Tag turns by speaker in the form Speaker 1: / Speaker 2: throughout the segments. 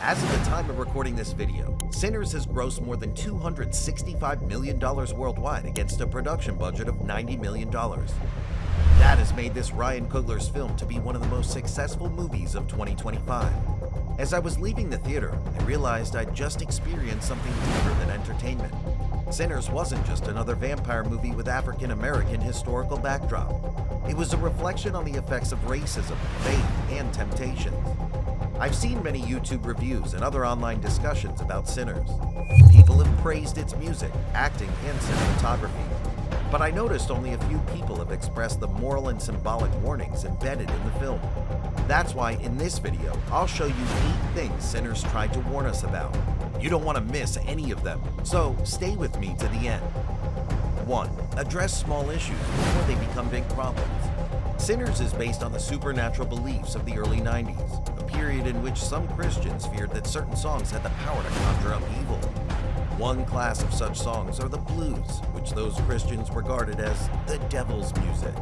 Speaker 1: As of the time of recording this video, Sinners has grossed more than $265 million worldwide against a production budget of $90 million. That has made this Ryan Coogler's film to be one of the most successful movies of 2025. As I was leaving the theater, I realized I'd just experienced something deeper than entertainment. Sinners wasn't just another vampire movie with African-American historical backdrop. It was a reflection on the effects of racism, faith, and temptation. I've seen many YouTube reviews and other online discussions about Sinners. People have praised its music, acting, and cinematography. But I noticed only a few people have expressed the moral and symbolic warnings embedded in the film. That's why in this video, I'll show you 8 things Sinners tried to warn us about. You don't want to miss any of them, so stay with me to the end. 1. Address small issues before they become big problems. Sinners is based on the supernatural beliefs of the early 90s, a period in which some Christians feared that certain songs had the power to conjure up evil. One class of such songs are the blues, which those Christians regarded as the devil's music.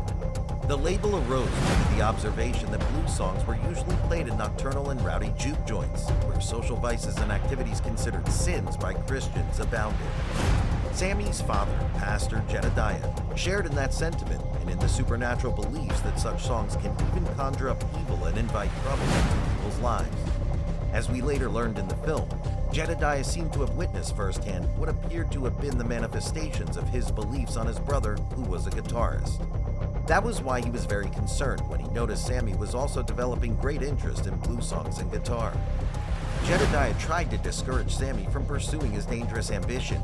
Speaker 1: The label arose due to the observation that blues songs were usually played in nocturnal and rowdy juke joints, where social vices and activities considered sins by Christians abounded. Sammy's father, Pastor Jedediah, shared in that sentiment and in the supernatural beliefs that such songs can even conjure up evil and invite trouble into people's lives. As we later learned in the film, Jedediah seemed to have witnessed firsthand what appeared to have been the manifestations of his beliefs on his brother, who was a guitarist. That was why he was very concerned when he noticed Sammy was also developing great interest in blues songs and guitar. Jedediah tried to discourage Sammy from pursuing his dangerous ambition.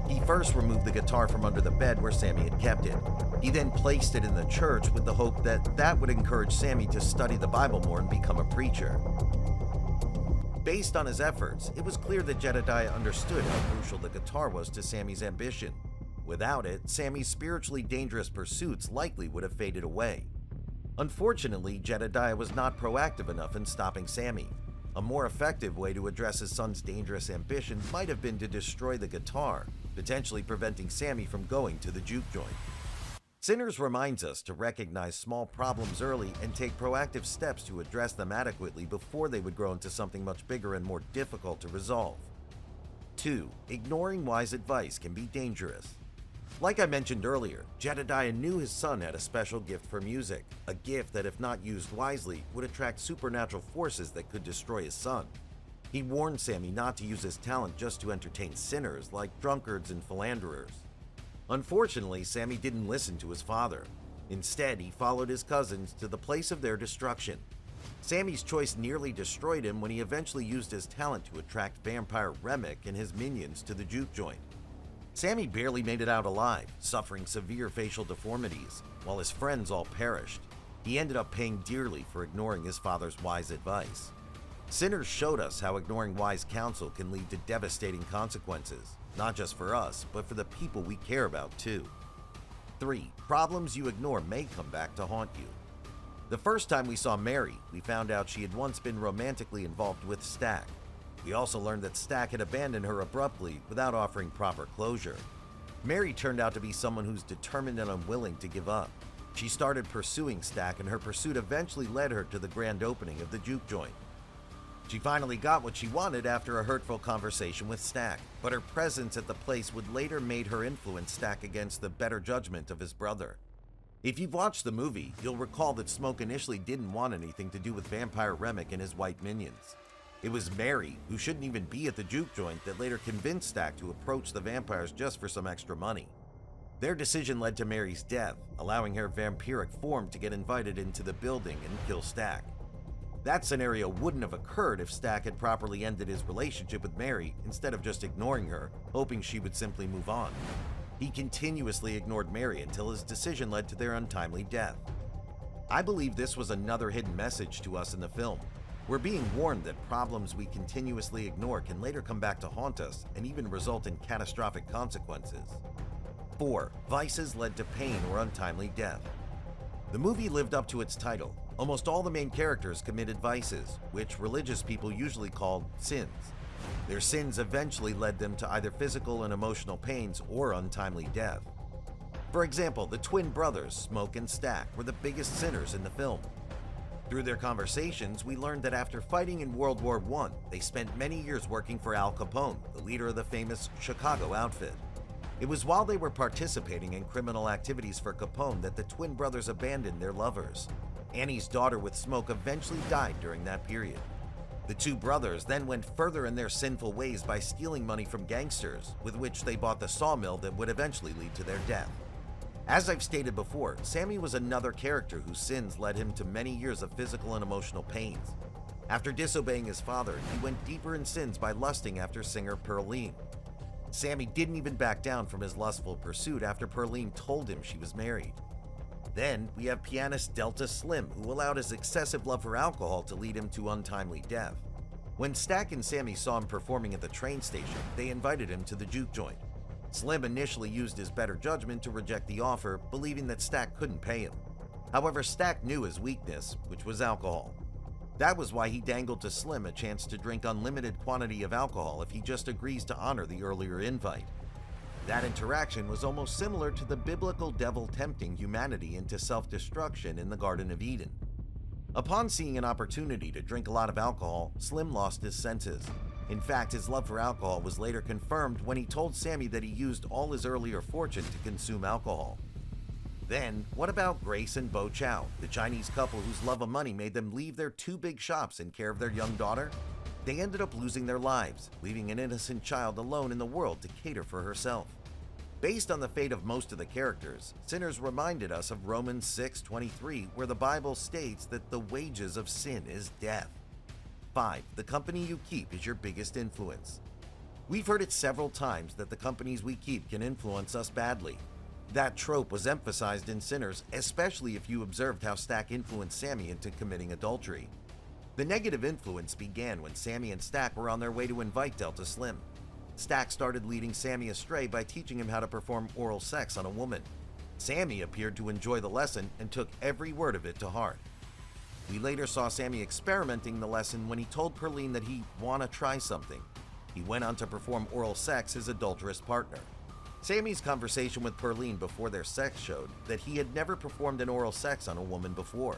Speaker 1: He first removed the guitar from under the bed where Sammy had kept it. He then placed it in the church with the hope that that would encourage Sammy to study the Bible more and become a preacher. Based on his efforts, it was clear that Jedediah understood how crucial the guitar was to Sammy's ambition. Without it, Sammy's spiritually dangerous pursuits likely would have faded away. Unfortunately, Jedediah was not proactive enough in stopping Sammy. A more effective way to address his son's dangerous ambition might have been to destroy the guitar, potentially preventing Sammy from going to the juke joint. Sinners reminds us to recognize small problems early and take proactive steps to address them adequately before they would grow into something much bigger and more difficult to resolve. 2. Ignoring wise advice can be dangerous. Like I mentioned earlier, Jedediah knew his son had a special gift for music, a gift that if not used wisely would attract supernatural forces that could destroy his son. He warned Sammy not to use his talent just to entertain sinners like drunkards and philanderers. Unfortunately, Sammy didn't listen to his father. Instead, he followed his cousins to the place of their destruction. Sammy's choice nearly destroyed him when he eventually used his talent to attract vampire Remick and his minions to the juke joint. Sammy barely made it out alive, suffering severe facial deformities, while his friends all perished. He ended up paying dearly for ignoring his father's wise advice. Sinners showed us how ignoring wise counsel can lead to devastating consequences, not just for us, but for the people we care about too. 3. Problems you ignore may come back to haunt you. The first time we saw Mary, we found out she had once been romantically involved with Stack. We also learned that Stack had abandoned her abruptly without offering proper closure. Mary turned out to be someone who's determined and unwilling to give up. She started pursuing Stack, and her pursuit eventually led her to the grand opening of the juke joint. She finally got what she wanted after a hurtful conversation with Stack, but her presence at the place would later made her influence Stack against the better judgment of his brother. If you've watched the movie, you'll recall that Smoke initially didn't want anything to do with vampire Remick and his white minions. It was Mary, who shouldn't even be at the juke joint, that later convinced Stack to approach the vampires just for some extra money. Their decision led to Mary's death, allowing her vampiric form to get invited into the building and kill Stack. That scenario wouldn't have occurred if Stack had properly ended his relationship with Mary instead of just ignoring her, hoping she would simply move on. He continuously ignored Mary until his decision led to their untimely death. I believe this was another hidden message to us in the film. We're being warned that problems we continuously ignore can later come back to haunt us and even result in catastrophic consequences. 4. Vices led to pain or untimely death. The movie lived up to its title. Almost all the main characters committed vices, which religious people usually called sins. Their sins eventually led them to either physical and emotional pains or untimely death. For example, the twin brothers, Smoke and Stack, were the biggest sinners in the film. Through their conversations, we learned that after fighting in World War I, they spent many years working for Al Capone, the leader of the famous Chicago outfit. It was while they were participating in criminal activities for Capone that the twin brothers abandoned their lovers. Annie's daughter with Smoke eventually died during that period. The two brothers then went further in their sinful ways by stealing money from gangsters, with which they bought the sawmill that would eventually lead to their death. As I've stated before, Sammy was another character whose sins led him to many years of physical and emotional pains. After disobeying his father, he went deeper in sins by lusting after singer Pearline. Sammy didn't even back down from his lustful pursuit after Pearline told him she was married. Then we have pianist Delta Slim, who allowed his excessive love for alcohol to lead him to untimely death. When Stack and Sammy saw him performing at the train station, they invited him to the juke joint. Slim initially used his better judgment to reject the offer, believing that Stack couldn't pay him. However, Stack knew his weakness, which was alcohol. That was why he dangled to Slim a chance to drink unlimited quantity of alcohol if he just agrees to honor the earlier invite. That interaction was almost similar to the biblical devil tempting humanity into self-destruction in the Garden of Eden. Upon seeing an opportunity to drink a lot of alcohol, Slim lost his senses. In fact, his love for alcohol was later confirmed when he told Sammy that he used all his earlier fortune to consume alcohol. Then, what about Grace and Bo Chow, the Chinese couple whose love of money made them leave their two big shops in care of their young daughter? They ended up losing their lives, leaving an innocent child alone in the world to cater for herself. Based on the fate of most of the characters, Sinners reminded us of Romans 6:23, where the Bible states that the wages of sin is death. 5. The company you keep is your biggest influence. We've heard it several times that the companies we keep can influence us badly. That trope was emphasized in Sinners, especially if you observed how Stack influenced Sammy into committing adultery. The negative influence began when Sammy and Stack were on their way to invite Delta Slim. Stack started leading Sammy astray by teaching him how to perform oral sex on a woman. Sammy appeared to enjoy the lesson and took every word of it to heart. We later saw Sammy experimenting the lesson when he told Pearline that he wanna try something. He went on to perform oral sex his adulterous partner. Sammy's conversation with Pearline before their sex showed that he had never performed an oral sex on a woman before.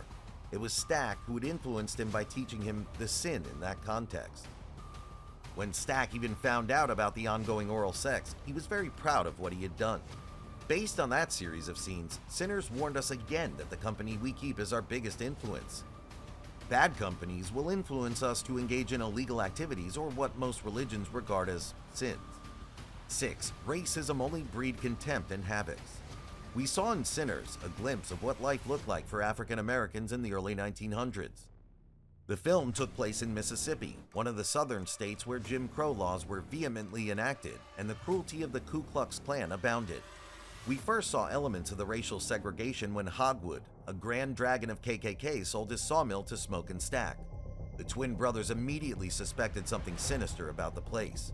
Speaker 1: It was Stack who had influenced him by teaching him the sin in that context. When Stack even found out about the ongoing oral sex, he was very proud of what he had done. Based on that series of scenes, Sinners warned us again that the company we keep is our biggest influence. Bad companies will influence us to engage in illegal activities or what most religions regard as sins. 6. Racism only breed contempt and havocs. We saw in Sinners a glimpse of what life looked like for African Americans in the early 1900s. The film took place in Mississippi, one of the southern states where Jim Crow laws were vehemently enacted and the cruelty of the Ku Klux Klan abounded. We first saw elements of the racial segregation when Hogwood, a grand dragon of KKK, sold his sawmill to Smoke and Stack. The twin brothers immediately suspected something sinister about the place.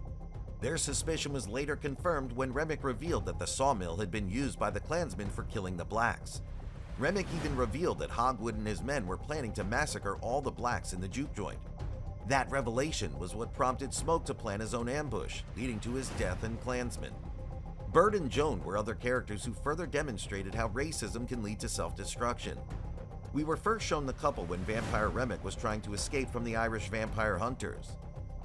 Speaker 1: Their suspicion was later confirmed when Remick revealed that the sawmill had been used by the Klansmen for killing the blacks. Remick even revealed that Hogwood and his men were planning to massacre all the blacks in the juke joint. That revelation was what prompted Smoke to plan his own ambush, leading to his death and Klansmen. Bird and Joan were other characters who further demonstrated how racism can lead to self-destruction. We were first shown the couple when Vampire Remick was trying to escape from the Irish vampire hunters.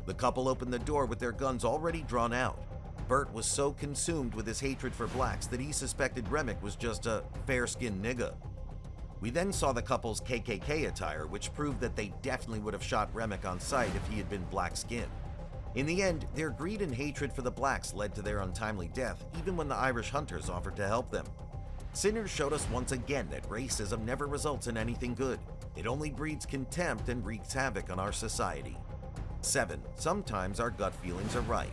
Speaker 1: The couple opened the door with their guns already drawn out. Bert was so consumed with his hatred for blacks that he suspected Remick was just a fair-skinned nigga. We then saw the couple's KKK attire, which proved that they definitely would have shot Remick on sight if he had been black-skinned. In the end, their greed and hatred for the blacks led to their untimely death, even when the Irish hunters offered to help them. Sinners showed us once again that racism never results in anything good. It only breeds contempt and wreaks havoc on our society. 7. Sometimes our gut feelings are right.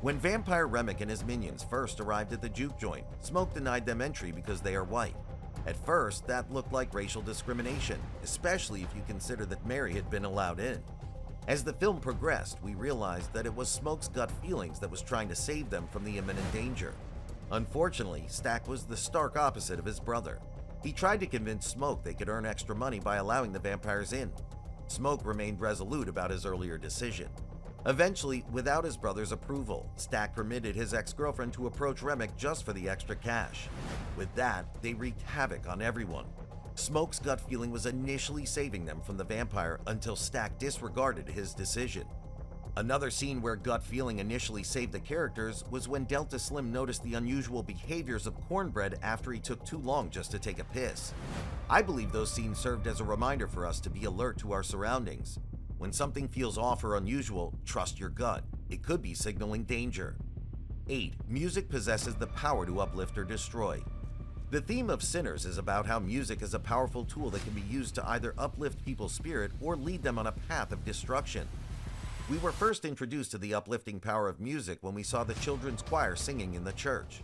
Speaker 1: When Vampire Remick and his minions first arrived at the juke joint, Smoke denied them entry because they are white. At first, that looked like racial discrimination, especially if you consider that Mary had been allowed in. As the film progressed, we realized that it was Smoke's gut feelings that was trying to save them from the imminent danger. Unfortunately, Stack was the stark opposite of his brother. He tried to convince Smoke they could earn extra money by allowing the vampires in. Smoke remained resolute about his earlier decision. Eventually, without his brother's approval, Stack permitted his ex-girlfriend to approach Remick just for the extra cash. With that, they wreaked havoc on everyone. Smoke's gut feeling was initially saving them from the vampire until Stack disregarded his decision. Another scene where gut feeling initially saved the characters was when Delta Slim noticed the unusual behaviors of Cornbread after he took too long just to take a piss. I believe those scenes served as a reminder for us to be alert to our surroundings. When something feels off or unusual, trust your gut. It could be signaling danger. 8. Music possesses the power to uplift or destroy. The theme of Sinners is about how music is a powerful tool that can be used to either uplift people's spirit or lead them on a path of destruction. We were first introduced to the uplifting power of music when we saw the children's choir singing in the church.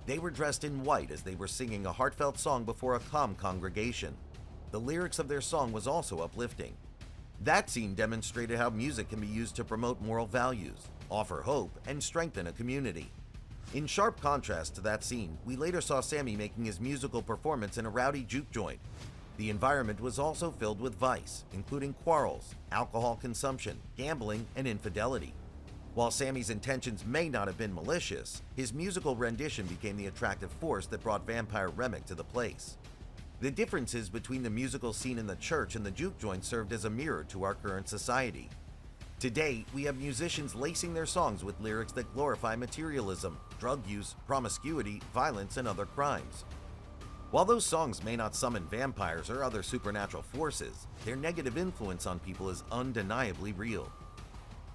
Speaker 1: They were dressed in white as they were singing a heartfelt song before a calm congregation. The lyrics of their song was also uplifting. That scene demonstrated how music can be used to promote moral values, offer hope, and strengthen a community. In sharp contrast to that scene, we later saw Sammy making his musical performance in a rowdy juke joint. The environment was also filled with vice, including quarrels, alcohol consumption, gambling, and infidelity. While Sammy's intentions may not have been malicious, his musical rendition became the attractive force that brought Vampire Remick to the place. The differences between the musical scene in the church and the juke joint served as a mirror to our current society. Today, we have musicians lacing their songs with lyrics that glorify materialism, drug use, promiscuity, violence, and other crimes. While those songs may not summon vampires or other supernatural forces, their negative influence on people is undeniably real.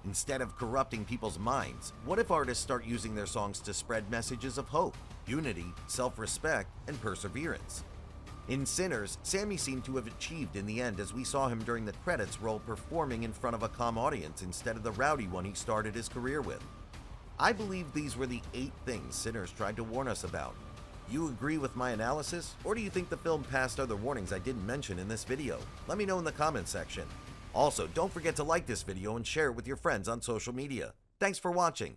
Speaker 1: Instead of corrupting people's minds, what if artists start using their songs to spread messages of hope, unity, self-respect, and perseverance? In Sinners, Sammy seemed to have achieved in the end as we saw him during the credits roll performing in front of a calm audience instead of the rowdy one he started his career with. I believe these were the 8 things Sinners tried to warn us about. You agree with my analysis, or do you think the film passed other warnings I didn't mention in this video? Let me know in the comments section. Also, don't forget to like this video and share it with your friends on social media. Thanks for watching.